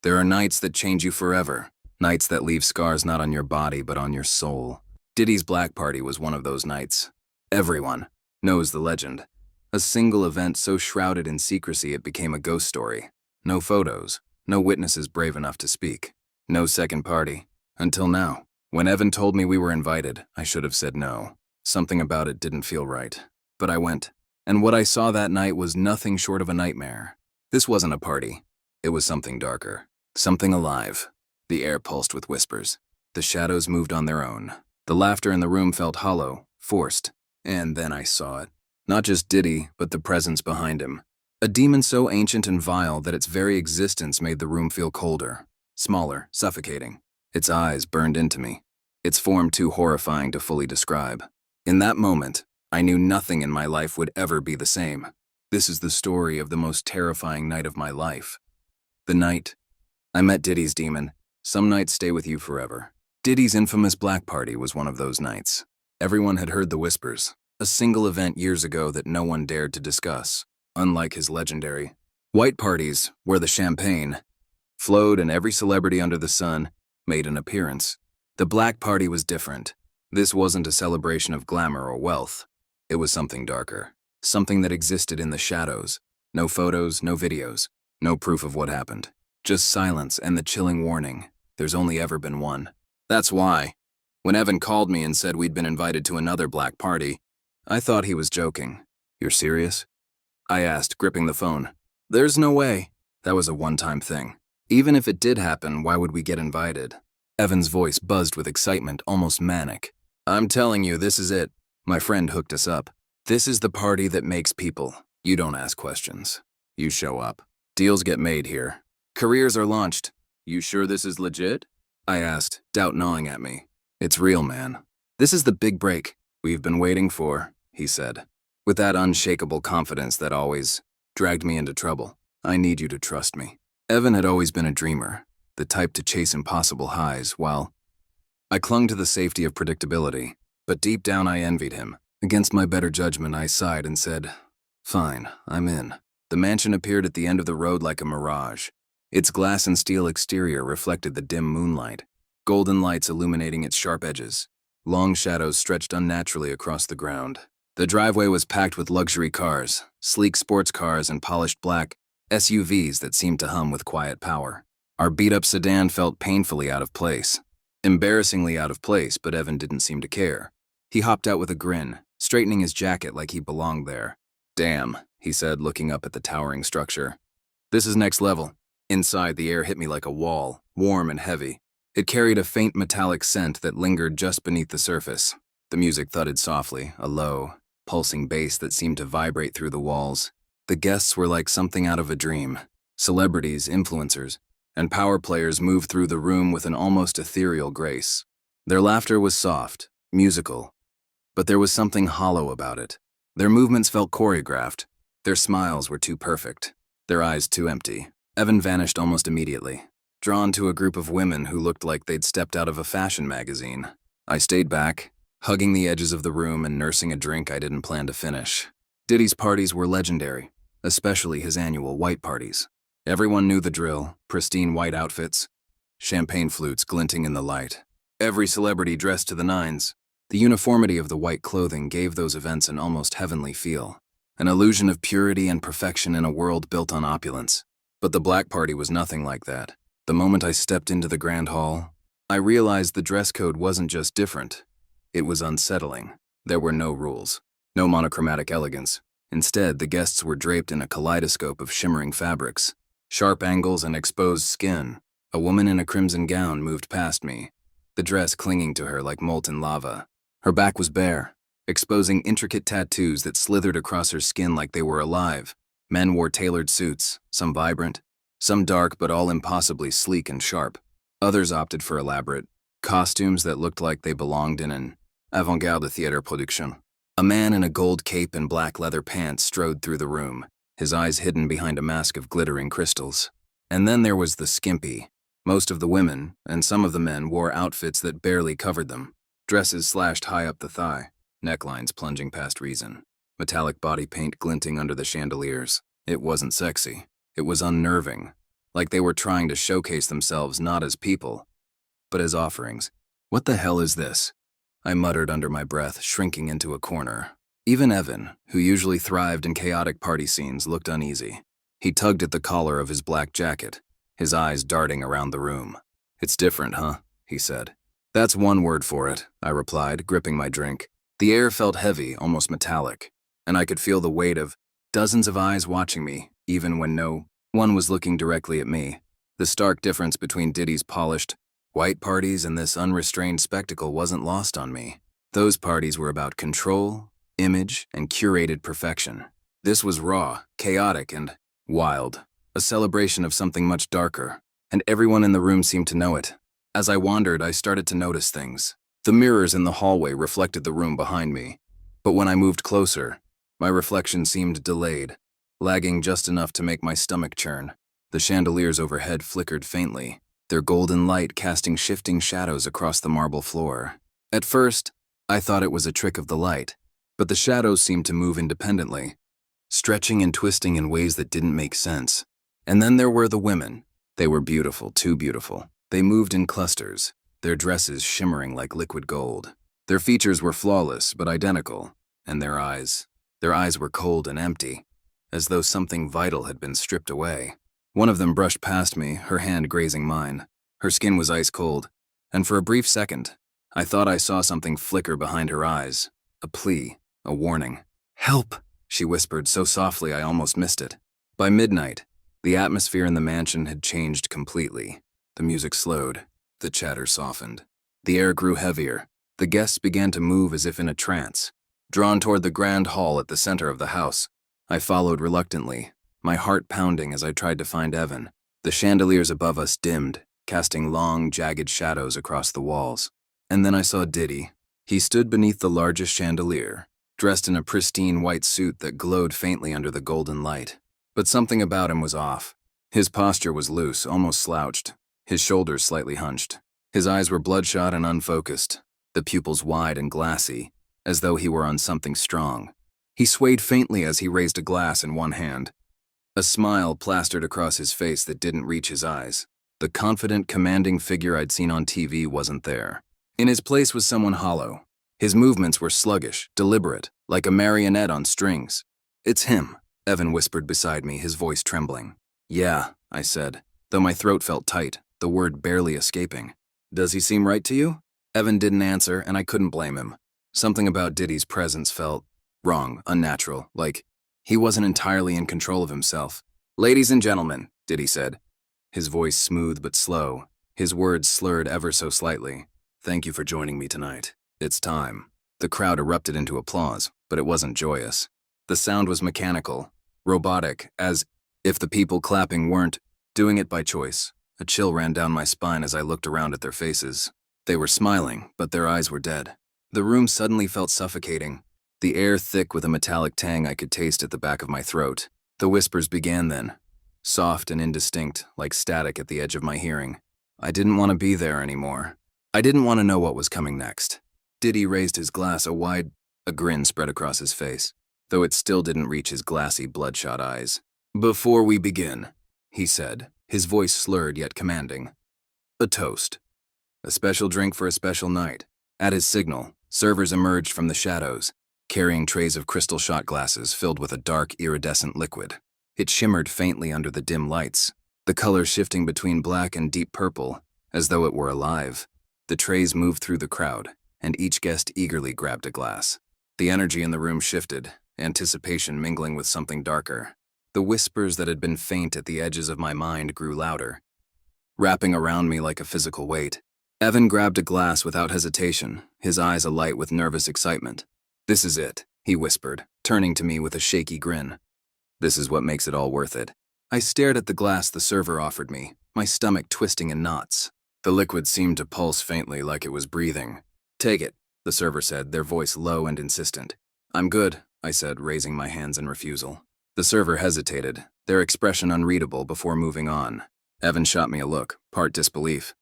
There are nights that change you forever, nights that leave scars not on your body but on your soul. Diddy's black party was one of those nights. Everyone knows the legend. A single event so shrouded in secrecy it became a ghost story. No photos, no witnesses brave enough to speak. No second party. Until now. When Evan told me we were invited, I should have said no. Something about it didn't feel right. But I went. And what I saw that night was nothing short of a nightmare. This wasn't a party. It was something darker. Something alive. The air pulsed with whispers. The shadows moved on their own. The laughter in the room felt hollow, forced. And then I saw it. Not just Diddy, but the presence behind him. A demon so ancient and vile that its very existence made the room feel colder, smaller, suffocating. Its eyes burned into me. Its form too horrifying to fully describe. In that moment, I knew nothing in my life would ever be the same. This is the story of the most terrifying night of my life. The night I met Diddy's demon. Some nights stay with you forever. Diddy's infamous black party was one of those nights. Everyone had heard the whispers, a single event years ago that no one dared to discuss, unlike his legendary white parties, where the champagne flowed and every celebrity under the sun made an appearance. The black party was different. This wasn't a celebration of glamour or wealth. It was something darker, something that existed in the shadows. No photos, no videos, no proof of what happened. Just silence and the chilling warning, there's only ever been one. That's why, when Evan called me and said we'd been invited to another black party, I thought he was joking. You're serious? I asked, gripping the phone. There's no way. That was a one-time thing. Even if it did happen, why would we get invited? Evan's voice buzzed with excitement, almost manic. I'm telling you, this is it. My friend hooked us up. This is the party that makes people. You don't ask questions. You show up. Deals get made here. Careers are launched. You sure this is legit? I asked, doubt gnawing at me. It's real, man. This is the big break we've been waiting for, he said, with that unshakable confidence that always dragged me into trouble. I need you to trust me. Evan had always been a dreamer, the type to chase impossible highs, while I clung to the safety of predictability, but deep down I envied him. Against my better judgment, I sighed and said, fine, I'm in. The mansion appeared at the end of the road like a mirage. Its glass and steel exterior reflected the dim moonlight, golden lights illuminating its sharp edges. Long shadows stretched unnaturally across the ground. The driveway was packed with luxury cars, sleek sports cars and polished black SUVs that seemed to hum with quiet power. Our beat-up sedan felt painfully out of place. Embarrassingly out of place, but Evan didn't seem to care. He hopped out with a grin, straightening his jacket like he belonged there. Damn, he said, looking up at the towering structure. This is next level. Inside, the air hit me like a wall, warm and heavy. It carried a faint metallic scent that lingered just beneath the surface. The music thudded softly, a low, pulsing bass that seemed to vibrate through the walls. The guests were like something out of a dream. Celebrities, influencers, and power players moved through the room with an almost ethereal grace. Their laughter was soft, musical, but there was something hollow about it. Their movements felt choreographed. Their smiles were too perfect. Their eyes too empty. Evan vanished almost immediately, drawn to a group of women who looked like they'd stepped out of a fashion magazine. I stayed back, hugging the edges of the room and nursing a drink I didn't plan to finish. Diddy's parties were legendary, especially his annual white parties. Everyone knew the drill, pristine white outfits, champagne flutes glinting in the light. Every celebrity dressed to the nines. The uniformity of the white clothing gave those events an almost heavenly feel, an illusion of purity and perfection in a world built on opulence. But the black party was nothing like that. The moment I stepped into the grand hall, I realized the dress code wasn't just different. It was unsettling. There were no rules, no monochromatic elegance. Instead, the guests were draped in a kaleidoscope of shimmering fabrics, sharp angles and exposed skin. A woman in a crimson gown moved past me, the dress clinging to her like molten lava. Her back was bare, exposing intricate tattoos that slithered across her skin like they were alive. Men wore tailored suits, some vibrant, some dark but all impossibly sleek and sharp. Others opted for elaborate costumes that looked like they belonged in an avant-garde theater production. A man in a gold cape and black leather pants strode through the room, his eyes hidden behind a mask of glittering crystals. And then there was the skimpy. Most of the women, and some of the men, wore outfits that barely covered them. Dresses slashed high up the thigh, necklines plunging past reason, metallic body paint glinting under the chandeliers. It wasn't sexy. It was unnerving. like they were trying to showcase themselves not as people, but as offerings. What the hell is this? I muttered under my breath, shrinking into a corner. Even Evan, who usually thrived in chaotic party scenes, looked uneasy. He tugged at the collar of his black jacket, his eyes darting around the room. "It's different, huh?" he said. "That's one word for it," I replied, gripping my drink. The air felt heavy, almost metallic, and I could feel the weight of dozens of eyes watching me, even when no one was looking directly at me. The stark difference between Diddy's polished, white parties and this unrestrained spectacle wasn't lost on me. Those parties were about control, image, and curated perfection. This was raw, chaotic, and wild, a celebration of something much darker, and everyone in the room seemed to know it. As I wandered, I started to notice things. The mirrors in the hallway reflected the room behind me, but when I moved closer, my reflection seemed delayed, lagging just enough to make my stomach churn. The chandeliers overhead flickered faintly, their golden light casting shifting shadows across the marble floor. At first, I thought it was a trick of the light, but the shadows seemed to move independently, stretching and twisting in ways that didn't make sense. And then there were the women. They were beautiful, too beautiful. They moved in clusters, their dresses shimmering like liquid gold. Their features were flawless but identical, and their eyes were cold and empty, as though something vital had been stripped away. One of them brushed past me, her hand grazing mine. Her skin was ice cold, and for a brief second, I thought I saw something flicker behind her eyes. A plea, a warning. "Help!" she whispered so softly I almost missed it. By midnight, the atmosphere in the mansion had changed completely. The music slowed, the chatter softened. The air grew heavier. The guests began to move as if in a trance. Drawn toward the grand hall at the center of the house, I followed reluctantly, my heart pounding as I tried to find Evan. The chandeliers above us dimmed, casting long, jagged shadows across the walls. And then I saw Diddy. He stood beneath the largest chandelier, dressed in a pristine white suit that glowed faintly under the golden light. But something about him was off. His posture was loose, almost slouched, his shoulders slightly hunched. His eyes were bloodshot and unfocused, the pupils wide and glassy, as though he were on something strong. He swayed faintly as he raised a glass in one hand. A smile plastered across his face that didn't reach his eyes. The confident, commanding figure I'd seen on TV wasn't there. In his place was someone hollow. His movements were sluggish, deliberate, like a marionette on strings. "It's him," Evan whispered beside me, his voice trembling. "Yeah," I said, though my throat felt tight, the word barely escaping. "Does he seem right to you?" Evan didn't answer, and I couldn't blame him. Something about Diddy's presence felt wrong, unnatural, like he wasn't entirely in control of himself. "Ladies and gentlemen," Diddy said, his voice smooth but slow, his words slurred ever so slightly. "Thank you for joining me tonight. It's time." The crowd erupted into applause, but it wasn't joyous. The sound was mechanical, robotic, as if the people clapping weren't doing it by choice. A chill ran down my spine as I looked around at their faces. They were smiling, but their eyes were dead. The room suddenly felt suffocating, the air thick with a metallic tang I could taste at the back of my throat. The whispers began then, soft and indistinct, like static at the edge of my hearing. I didn't want to be there anymore. I didn't want to know what was coming next. Diddy raised his glass, a grin spread across his face, though it still didn't reach his glassy, bloodshot eyes. "Before we begin," he said, his voice slurred yet commanding, "a toast. A special drink for a special night." At his signal, servers emerged from the shadows, carrying trays of crystal shot glasses filled with a dark, iridescent liquid. It shimmered faintly under the dim lights, the color shifting between black and deep purple, as though it were alive. The trays moved through the crowd, and each guest eagerly grabbed a glass. The energy in the room shifted, anticipation mingling with something darker. The whispers that had been faint at the edges of my mind grew louder, wrapping around me like a physical weight. Evan grabbed a glass without hesitation, his eyes alight with nervous excitement. "This is it," he whispered, turning to me with a shaky grin. "This is what makes it all worth it." I stared at the glass the server offered me, my stomach twisting in knots. The liquid seemed to pulse faintly like it was breathing. "Take it," the server said, their voice low and insistent. "I'm good," I said, raising my hands in refusal. The server hesitated, their expression unreadable before moving on. Evan shot me a look, part disbelief,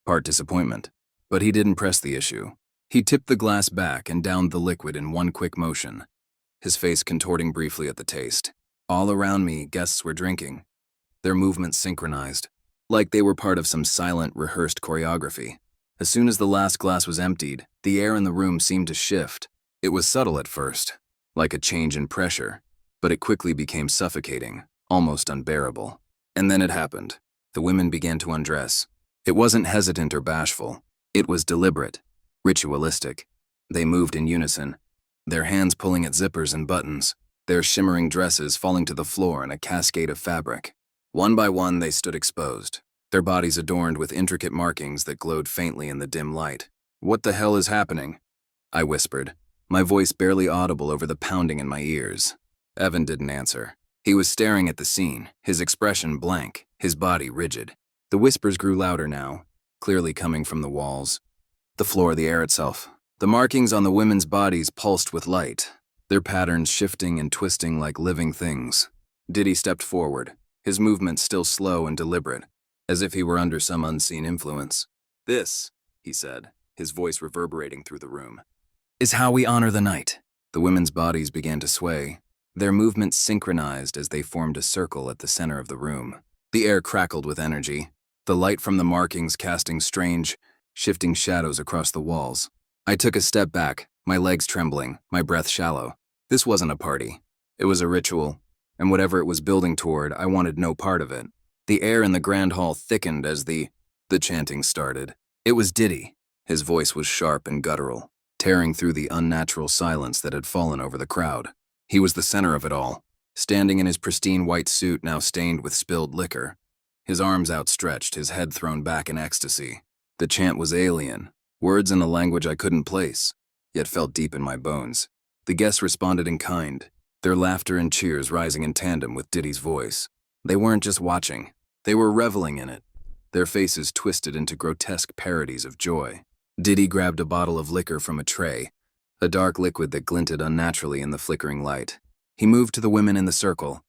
part disappointment. But he didn't press the issue. He tipped the glass back and downed the liquid in one quick motion, his face contorting briefly at the taste. All around me, guests were drinking, their movements synchronized, like they were part of some silent, rehearsed choreography. As soon as the last glass was emptied, the air in the room seemed to shift. It was subtle at first, like a change in pressure, but it quickly became suffocating, almost unbearable. And then it happened. The women began to undress. It wasn't hesitant or bashful. It was deliberate, ritualistic. They moved in unison, their hands pulling at zippers and buttons, their shimmering dresses falling to the floor in a cascade of fabric. One by one, they stood exposed, their bodies adorned with intricate markings that glowed faintly in the dim light. "What the hell is happening?" I whispered, my voice barely audible over the pounding in my ears. Evan didn't answer. He was staring at the scene, his expression blank, his body rigid. The whispers grew louder now, clearly coming from the walls, the floor, the air itself. The markings on the women's bodies pulsed with light, their patterns shifting and twisting like living things. Diddy stepped forward, his movements still slow and deliberate, as if he were under some unseen influence. "This," he said, his voice reverberating through the room, "is how we honor the night." The women's bodies began to sway, their movements synchronized as they formed a circle at the center of the room. The air crackled with energy, the light from the markings casting strange, shifting shadows across the walls. I took a step back, my legs trembling, my breath shallow. This wasn't a party. It was a ritual, and whatever it was building toward, I wanted no part of it. The air in the grand hall thickened as the chanting started. It was Diddy. His voice was sharp and guttural, tearing through the unnatural silence that had fallen over the crowd. He was the center of it all, standing in his pristine white suit now stained with spilled liquor, his arms outstretched, his head thrown back in ecstasy. The chant was alien, words in a language I couldn't place, yet felt deep in my bones. The guests responded in kind, their laughter and cheers rising in tandem with Diddy's voice. They weren't just watching, they were reveling in it, their faces twisted into grotesque parodies of joy. Diddy grabbed a bottle of liquor from a tray, a dark liquid that glinted unnaturally in the flickering light. He moved to the women in the circle,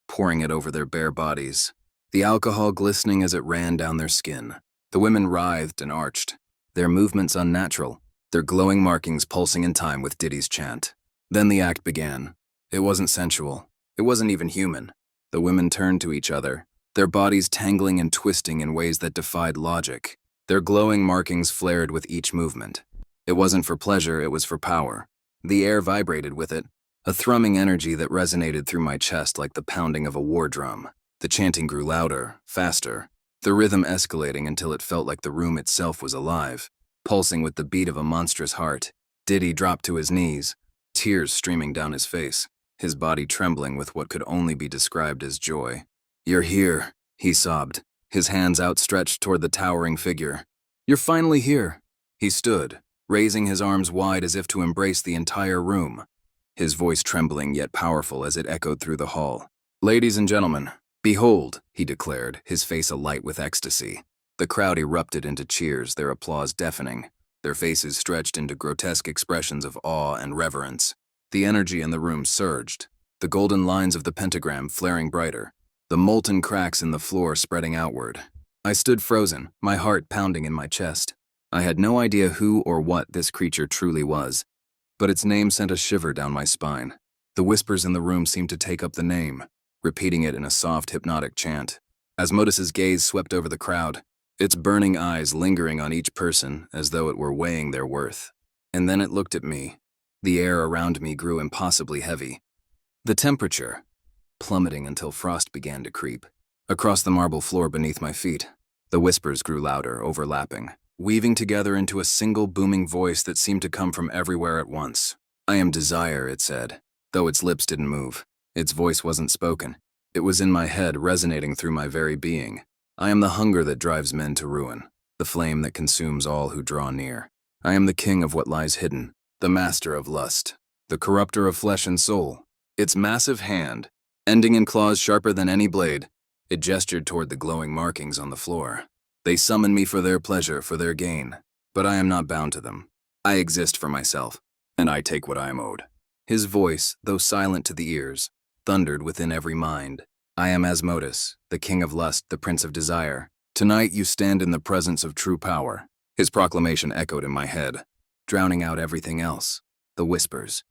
pouring it over their bare bodies, the alcohol glistening as it ran down their skin. The women writhed and arched, their movements unnatural, their glowing markings pulsing in time with Diddy's chant. Then the act began. It wasn't sensual. It wasn't even human. The women turned to each other, their bodies tangling and twisting in ways that defied logic. Their glowing markings flared with each movement. It wasn't for pleasure, it was for power. The air vibrated with it, a thrumming energy that resonated through my chest like the pounding of a war drum. The chanting grew louder, faster, the rhythm escalating until it felt like the room itself was alive, pulsing with the beat of a monstrous heart. Diddy dropped to his knees, tears streaming down his face, his body trembling with what could only be described as joy. "You're here," he sobbed, his hands outstretched toward the towering figure. "You're finally here." He stood, raising his arms wide as if to embrace the entire room, his voice trembling yet powerful as it echoed through the hall. "Ladies and gentlemen, behold," he declared, his face alight with ecstasy. The crowd erupted into cheers, their applause deafening, their faces stretched into grotesque expressions of awe and reverence. The energy in the room surged, the golden lines of the pentagram flaring brighter, the molten cracks in the floor spreading outward. I stood frozen, my heart pounding in my chest. I had no idea who or what this creature truly was, but its name sent a shiver down my spine. The whispers in the room seemed to take up the name, repeating it in a soft, hypnotic chant. As Modus's gaze swept over the crowd, its burning eyes lingering on each person as though it were weighing their worth. And then it looked at me. The air around me grew impossibly heavy, the temperature plummeting until frost began to creep. Across the marble floor beneath my feet, the whispers grew louder, overlapping, weaving together into a single booming voice that seemed to come from everywhere at once. "I am desire," it said, though its lips didn't move. Its voice wasn't spoken. It was in my head, resonating through my very being. "I am the hunger that drives men to ruin, the flame that consumes all who draw near. I am the king of what lies hidden, the master of lust, the corrupter of flesh and soul." Its massive hand, ending in claws sharper than any blade, it gestured toward the glowing markings on the floor. "They summon me for their pleasure, for their gain, but I am not bound to them. I exist for myself, and I take what I am owed." His voice, though silent to the ears, thundered within every mind. "I am Asmodeus, the king of lust, the prince of desire. Tonight you stand in the presence of true power." His proclamation echoed in my head, drowning out everything else, the whispers,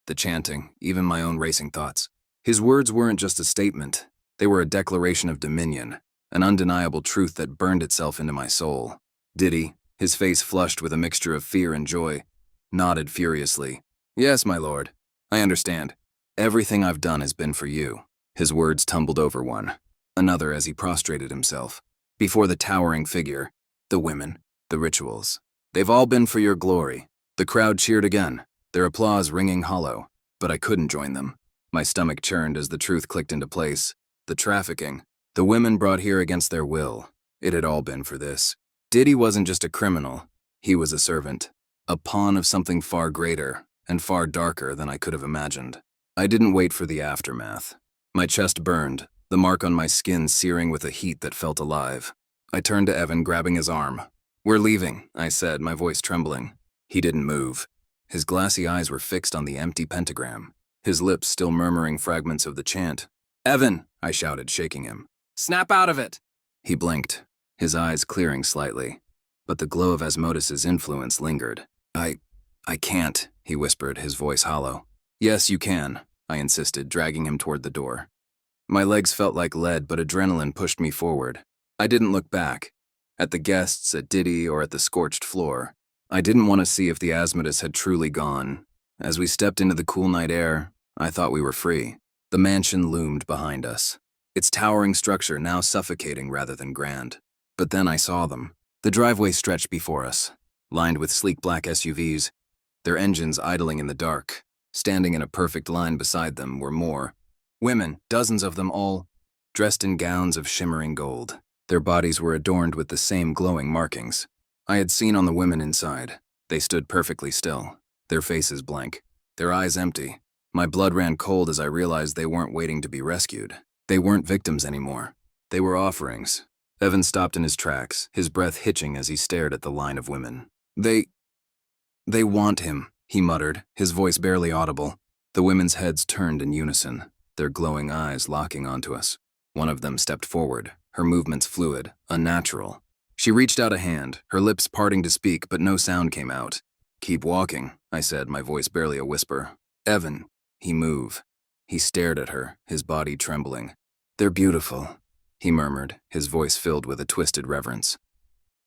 the chanting, even my own racing thoughts. His words weren't just a statement, They were a declaration of dominion, an undeniable truth that burned itself into my soul. Diddy, his face flushed with a mixture of fear and joy, nodded furiously. "Yes, my lord. I understand. Everything I've done has been for you." His words tumbled over one, another as he prostrated himself. Before the towering figure, the women, the rituals. "They've all been for your glory." The crowd cheered again, their applause ringing hollow, but I couldn't join them. My stomach churned as the truth clicked into place. The trafficking, the women brought here against their will. It had all been for this. Diddy wasn't just a criminal, he was a servant, a pawn of something far greater and far darker than I could have imagined. I didn't wait for the aftermath. My chest burned, the mark on my skin searing with a heat that felt alive. I turned to Evan, grabbing his arm. "We're leaving," I said, my voice trembling. He didn't move. His glassy eyes were fixed on the empty pentagram, his lips still murmuring fragments of the chant. "Evan!" I shouted, shaking him. "Snap out of it!" He blinked, his eyes clearing slightly, but the glow of Asmodus's influence lingered. I can't," he whispered, his voice hollow. "Yes, you can," I insisted, dragging him toward the door. My legs felt like lead, but adrenaline pushed me forward. I didn't look back, at the guests, at Diddy, or at the scorched floor. I didn't want to see if the Asmodus had truly gone. As we stepped into the cool night air, I thought we were free. The mansion loomed behind us, its towering structure now suffocating rather than grand. But then I saw them. The driveway stretched before us, lined with sleek black SUVs, their engines idling in the dark. Standing in a perfect line beside them were more women, dozens of them, all dressed in gowns of shimmering gold. Their bodies were adorned with the same glowing markings I had seen on the women inside. They stood perfectly still, their faces blank, their eyes empty. My blood ran cold as I realized they weren't waiting to be rescued. They weren't victims anymore. They were offerings. Evan stopped in his tracks, his breath hitching as he stared at the line of women. They want him," he muttered, his voice barely audible. The women's heads turned in unison, their glowing eyes locking onto us. One of them stepped forward, her movements fluid, unnatural. She reached out a hand, her lips parting to speak, but no sound came out. "Keep walking," I said, my voice barely a whisper. "Evan." He moved. He stared at her, his body trembling. "They're beautiful," he murmured, his voice filled with a twisted reverence.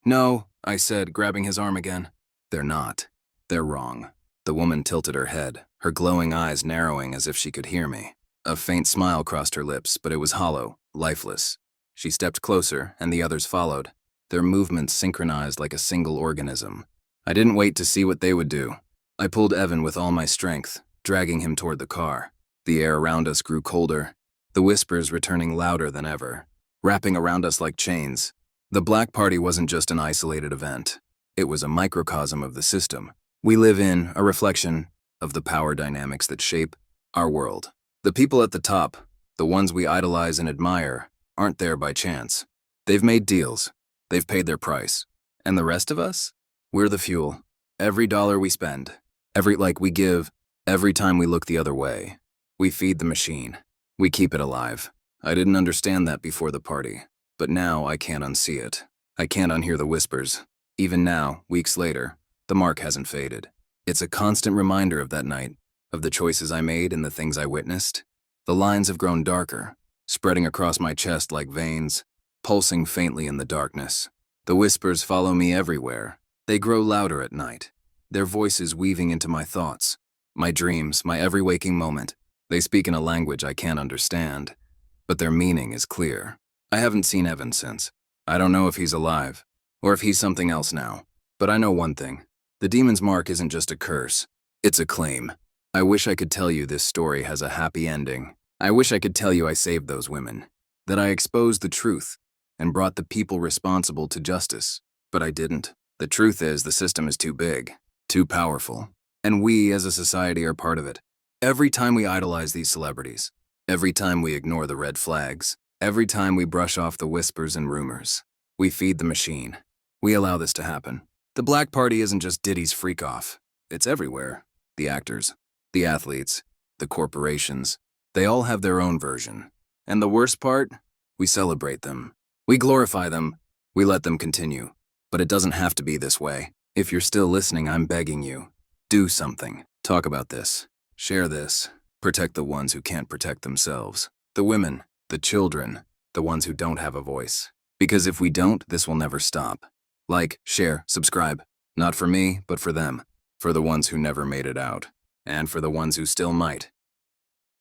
"No," I said, grabbing his arm again. "They're not. They're wrong." The woman tilted her head, her glowing eyes narrowing as if she could hear me. A faint smile crossed her lips, but it was hollow, lifeless. She stepped closer, and the others followed, their movements synchronized like a single organism. I didn't wait to see what they would do. I pulled Evan with all my strength, dragging him toward the car. The air around us grew colder, the whispers returning louder than ever, wrapping around us like chains. The Black Party wasn't just an isolated event. It was a microcosm of the system we live in, a reflection of the power dynamics that shape our world. The people at the top, the ones we idolize and admire, aren't there by chance. They've made deals. They've paid their price. And the rest of us? We're the fuel. Every dollar we spend, every like we give, every time we look the other way, we feed the machine. We keep it alive. I didn't understand that before the party, but now I can't unsee it. I can't unhear the whispers. Even now, weeks later, the mark hasn't faded. It's a constant reminder of that night, of the choices I made and the things I witnessed. The lines have grown darker, spreading across my chest like veins, pulsing faintly in the darkness. The whispers follow me everywhere. They grow louder at night, their voices weaving into my thoughts, my dreams, my every waking moment. They speak in a language I can't understand, but their meaning is clear. I haven't seen Evan since. I don't know if he's alive, or if he's something else now. But I know one thing. The demon's mark isn't just a curse. It's a claim. I wish I could tell you this story has a happy ending. I wish I could tell you I saved those women, that I exposed the truth and brought the people responsible to justice. But I didn't. The truth is the system is too big, too powerful, and we as a society are part of it. Every time we idolize these celebrities, every time we ignore the red flags, every time we brush off the whispers and rumors, we feed the machine. We allow this to happen. The Black Party isn't just Diddy's freak-off. It's everywhere. The actors, the athletes, the corporations, they all have their own version. And the worst part? We celebrate them. We glorify them. We let them continue. But it doesn't have to be this way. If you're still listening, I'm begging you. Do something. Talk about this. Share this. Protect the ones who can't protect themselves. The women, The children, the ones who don't have a voice. Because if we don't, this will never stop. Like, share, subscribe. Not for me, but for them. For the ones who never made it out. And for the ones who still might.